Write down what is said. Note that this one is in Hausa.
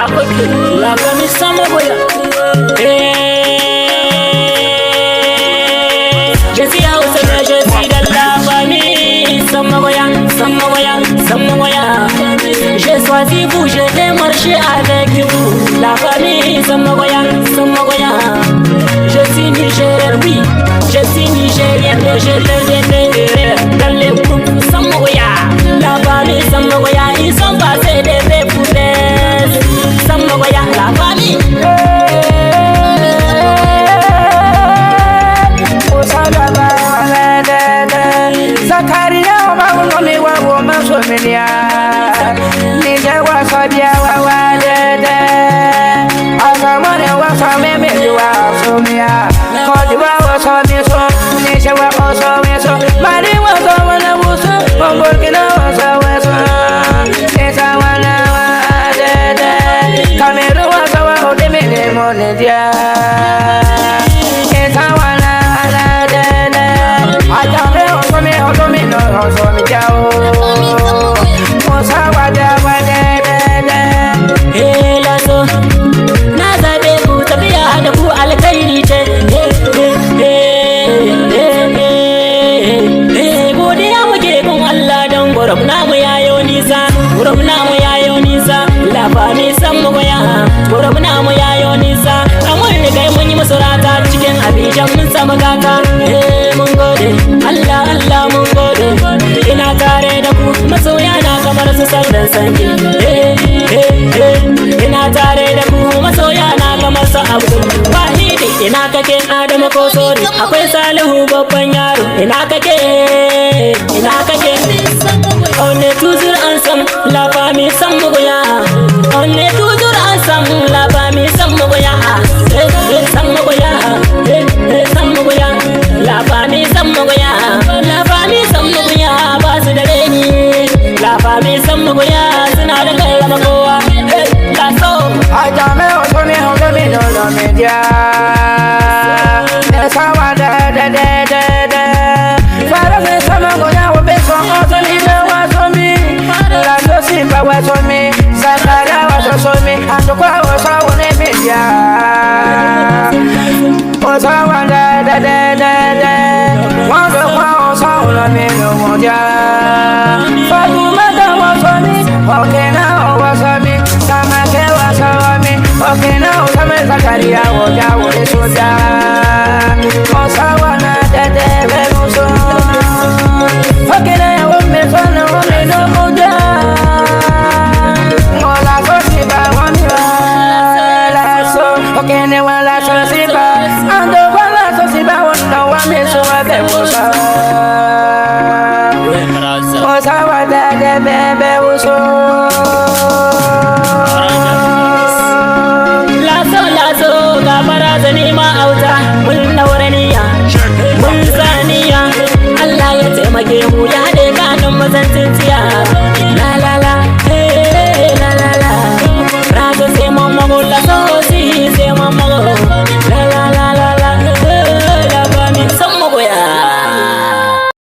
La famille Samagoya. Je suis à Oussama, je suis de la famille Samagoya, Samagoya, Samagoya. J'ai choisi vous, je vais marcher avec vous. La famille Samagoya, Samagoya. Je suis Nigérien, oui, je suis Nigérien, mais je te dans les groupes Samagoya. La famille Samagoya, ils sont passés des épouses. Samagoya, la famille. Zakaria wangome wa woma somelia Nije wa sabia wa wadede Asamane wa sameme wa somia Kodi wa somiso Nije wa osomiso Mari wa somana wusu Mongorkina wa saweso Nisa wana wadede Kameru wa sawa odemene monedia Nisa wana wadede Ajame osome osome no osome jao Mosa wada wadede Lazo Nazabe ku tafiya da ku alkhairi ce Godiya muke kun Allah don gurum namu yayo nisa Gurum namu yayo nisa Labari san mu goya Gurum namu yayo nisa Kamar rigai mun yi musu rata cikin Abidjan mun samu gata mun gode Allah Allah mun gode Ina tare da ku masoya na kamar su sandan sanki Ina tare da ku masoya na kamar su Abdul Wahidi ina kake Adamu ko Sori akwai Salihu babban yaro ina kake On est toujours ensemble la famille Samagoya On est toujours ensemble la famille Samagoya Samagoya Samagoya La famille Samagoya La famille Samagoya ba su da reni La famille Samagoya suna da kallama kowa La so Ajame osome osome no no media Sawa da Fara me Samagoya wo be so osome no wasomi La so simba wasomi Sakara wasomi Andokwa wasawo ne media Osawa da Wando kwa osawa me no moja Fatumata wasomi Okena wasomi Samake wasomi Okena osame Zakaria woja wole soja Osawa